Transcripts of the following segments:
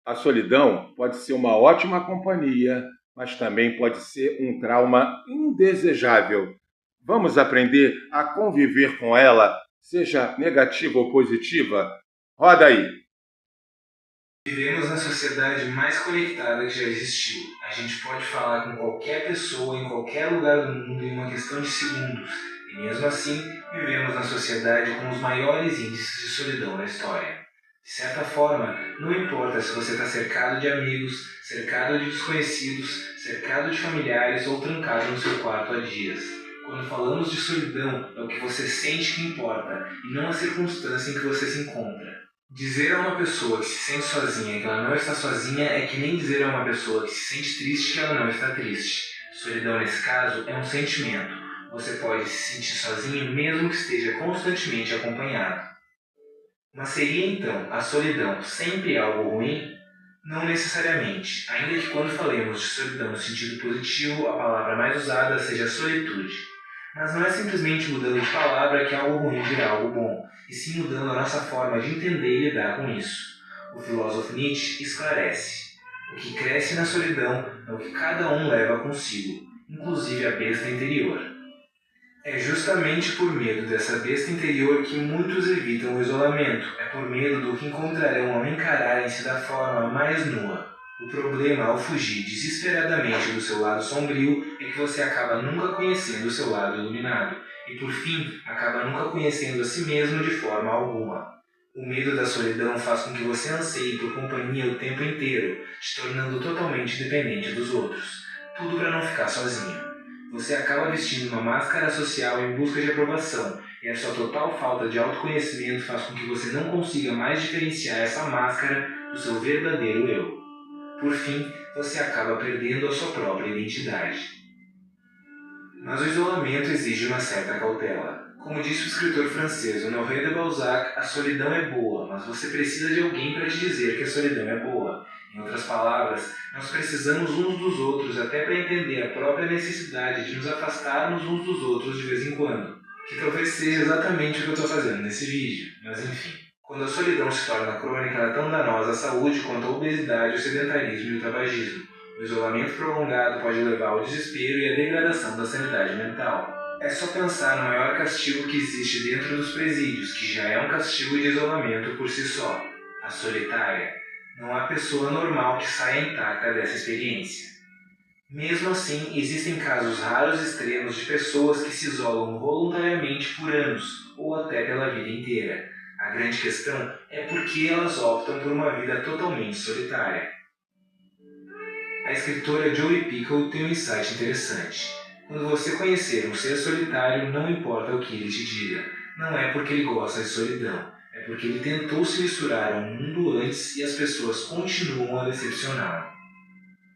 A solidão pode ser uma ótima companhia, mas também pode ser um trauma indesejável. Vamos aprender a conviver com ela, seja negativa ou positiva? Roda aí! Vivemos na sociedade mais conectada que já existiu. A gente pode falar com qualquer pessoa em qualquer lugar do mundo em uma questão de segundos. E mesmo assim, vivemos na sociedade com os maiores índices de solidão da história. De certa forma, não importa se você está cercado de amigos, cercado de desconhecidos, cercado de familiares ou trancado no seu quarto há dias. Quando falamos de solidão, é o que você sente que importa, e não a circunstância em que você se encontra. Dizer a uma pessoa que se sente sozinha que ela não está sozinha é que nem dizer a uma pessoa que se sente triste que ela não está triste. Solidão, nesse caso, é um sentimento. Você pode se sentir sozinho mesmo que esteja constantemente acompanhado. Mas seria então a solidão sempre algo ruim? Não necessariamente, ainda que quando falemos de solidão no sentido positivo, a palavra mais usada seja solitude. Mas não é simplesmente mudando de palavra que algo ruim vira algo bom, e sim mudando a nossa forma de entender e lidar com isso. O filósofo Nietzsche esclarece: o que cresce na solidão é o que cada um leva consigo, inclusive a besta interior. É justamente por medo dessa besta interior que muitos evitam o isolamento. É por medo do que encontrarão ao encararem-se da forma mais nua. O problema ao fugir desesperadamente do seu lado sombrio é que você acaba nunca conhecendo o seu lado iluminado. E por fim, acaba nunca conhecendo a si mesmo de forma alguma. O medo da solidão faz com que você anseie por companhia o tempo inteiro, te tornando totalmente dependente dos outros. Tudo para não ficar sozinho. Você acaba vestindo uma máscara social em busca de aprovação, e a sua total falta de autoconhecimento faz com que você não consiga mais diferenciar essa máscara do seu verdadeiro eu. Por fim, você acaba perdendo a sua própria identidade. Mas o isolamento exige uma certa cautela. Como disse o escritor francês Honoré de Balzac, a solidão é boa, mas você precisa de alguém para te dizer que a solidão é boa. Em outras palavras, nós precisamos uns dos outros até para entender a própria necessidade de nos afastarmos uns dos outros de vez em quando. Que talvez seja exatamente o que eu estou fazendo nesse vídeo, mas enfim. Quando a solidão se torna crônica, ela é tão danosa à saúde quanto a obesidade, o sedentarismo e o tabagismo. O isolamento prolongado pode levar ao desespero e à degradação da sanidade mental. É só pensar no maior castigo que existe dentro dos presídios, que já é um castigo de isolamento por si só: a solitária. Não há pessoa normal que saia intacta dessa experiência. Mesmo assim, existem casos raros e extremos de pessoas que se isolam voluntariamente por anos, ou até pela vida inteira. A grande questão é por que elas optam por uma vida totalmente solitária. A escritora Joy Pickle tem um insight interessante. Quando você conhecer um ser solitário, não importa o que ele te diga. Não é porque ele gosta de solidão, é porque ele tentou se misturar ao mundo antes e as pessoas continuam a decepcioná-lo.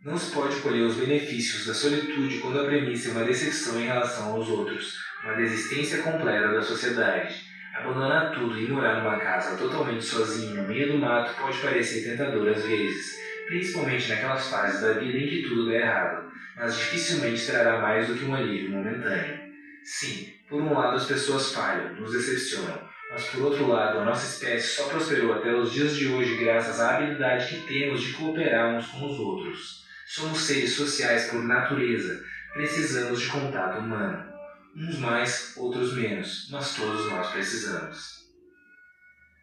Não se pode colher os benefícios da solitude quando a premissa é uma decepção em relação aos outros, uma desistência completa da sociedade. Abandonar tudo e morar numa casa totalmente sozinho no meio do mato pode parecer tentador às vezes, principalmente naquelas fases da vida em que tudo dá errado, mas dificilmente trará mais do que um alívio momentâneo. Sim, por um lado as pessoas falham, nos decepcionam, mas por outro lado a nossa espécie só prosperou até os dias de hoje graças à habilidade que temos de cooperar uns com os outros. Somos seres sociais por natureza, precisamos de contato humano. Uns mais, outros menos, mas todos nós precisamos.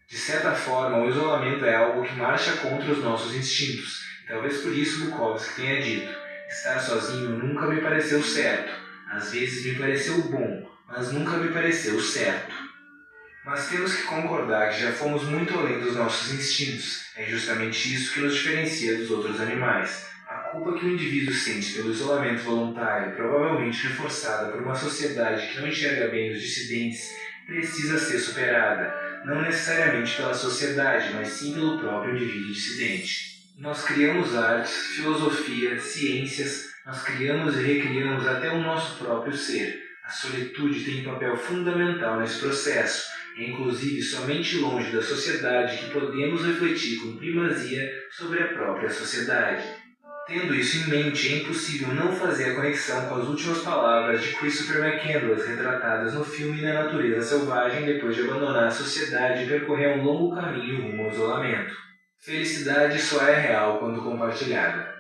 De certa forma, o isolamento é algo que marcha contra os nossos instintos. E talvez por isso Bukowski tenha dito: estar sozinho nunca me pareceu certo. Às vezes me pareceu bom, mas nunca me pareceu certo. Mas temos que concordar que já fomos muito além dos nossos instintos. É justamente isso que nos diferencia dos outros animais. A culpa que o indivíduo sente pelo isolamento voluntário, provavelmente reforçada por uma sociedade que não enxerga bem os dissidentes, precisa ser superada, não necessariamente pela sociedade, mas sim pelo próprio indivíduo dissidente. Nós criamos artes, filosofia, ciências, nós criamos e recriamos até o nosso próprio ser. A solitude tem um papel fundamental nesse processo. É inclusive somente longe da sociedade que podemos refletir com primazia sobre a própria sociedade. Tendo isso em mente, é impossível não fazer a conexão com as últimas palavras de Christopher McCandless retratadas no filme Na Natureza Selvagem depois de abandonar a sociedade e percorrer um longo caminho rumo ao isolamento. Felicidade só é real quando compartilhada.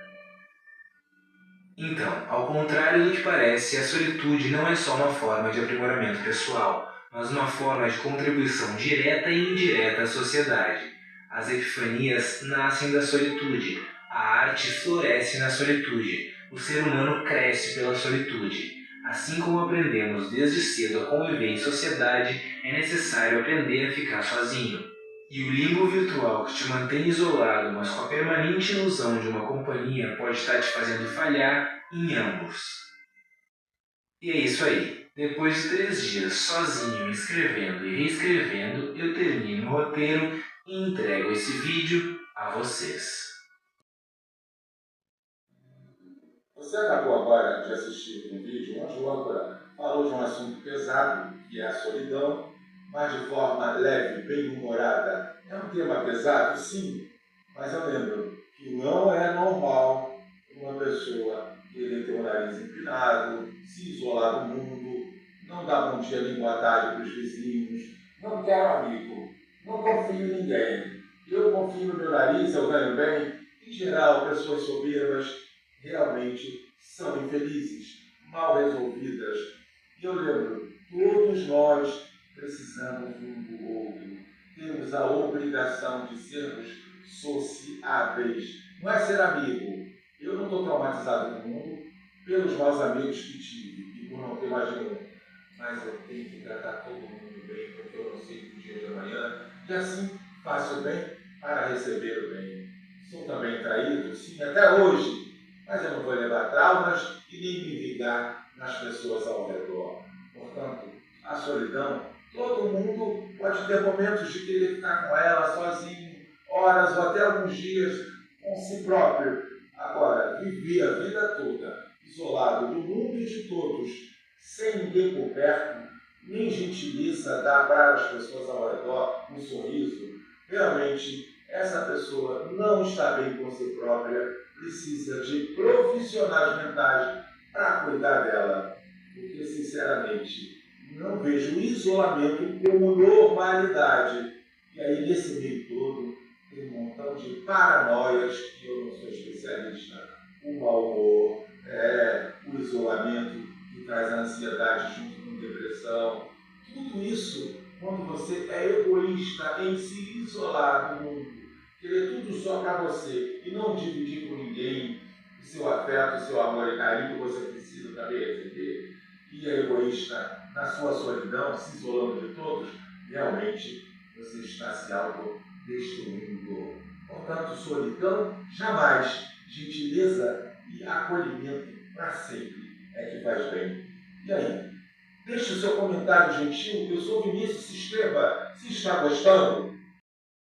Então, ao contrário do que parece, a solitude não é só uma forma de aprimoramento pessoal, mas uma forma de contribuição direta e indireta à sociedade. As epifanias nascem da solitude, a arte floresce na solitude, o ser humano cresce pela solitude. Assim como aprendemos desde cedo a conviver em sociedade, é necessário aprender a ficar sozinho. E o limbo virtual que te mantém isolado, mas com a permanente ilusão de uma companhia, pode estar te fazendo falhar em ambos. E é isso aí. Depois de 3 dias sozinho escrevendo e reescrevendo, eu termino o roteiro e entrego esse vídeo a vocês. Você acabou agora de assistir um vídeo onde o âncora falou de um assunto pesado, que é a solidão, mas de forma leve, bem-humorada. É um tema pesado, sim, mas eu lembro que não é normal uma pessoa querer ter o nariz empinado, se isolar do mundo, não dar bom dia nem boa tarde para os vizinhos, não quero amigo, não confio em ninguém. Eu confio no meu nariz, eu ganho bem. Em geral, pessoas soberbas realmente são infelizes, mal resolvidas. E eu lembro, todos nós precisamos um do outro. Temos a obrigação de sermos sociáveis. Não é ser amigo. Eu não estou traumatizado no mundo pelos maus amigos que tive e por não ter mais nenhum. Mas eu tenho que tratar todo mundo bem, porque eu não sei do dia de amanhã. E assim faço o bem para receber o bem. Sou também traído, sim, até hoje. Mas eu não vou levar traumas e nem me vingar nas pessoas ao redor. Portanto, a solidão, todo mundo pode ter momentos de querer ficar com ela sozinho, horas ou até alguns dias com si próprio. Agora, viver a vida toda isolado do mundo e de todos, sem ninguém por perto, nem gentileza dar para as pessoas ao redor um sorriso, realmente essa pessoa não está bem com si própria, precisa de profissionais mentais para cuidar dela. Porque, sinceramente, não vejo o isolamento como normalidade. E aí, nesse meio todo, tem um montão de paranoias que eu não sou especialista. O mau humor, o isolamento que traz a ansiedade junto com depressão. Tudo isso, quando você é egoísta em se isolar do mundo, querer tudo só para você e não dividir com ninguém o seu afeto, o seu amor e carinho que você precisa também receber, e é egoísta na sua solidão, se isolando de todos, realmente você está se autodestruindo. Portanto, solidão jamais, gentileza e acolhimento para sempre é que faz bem. E aí? Deixe o seu comentário gentil. Eu sou o Vinícius, se inscreva se está gostando.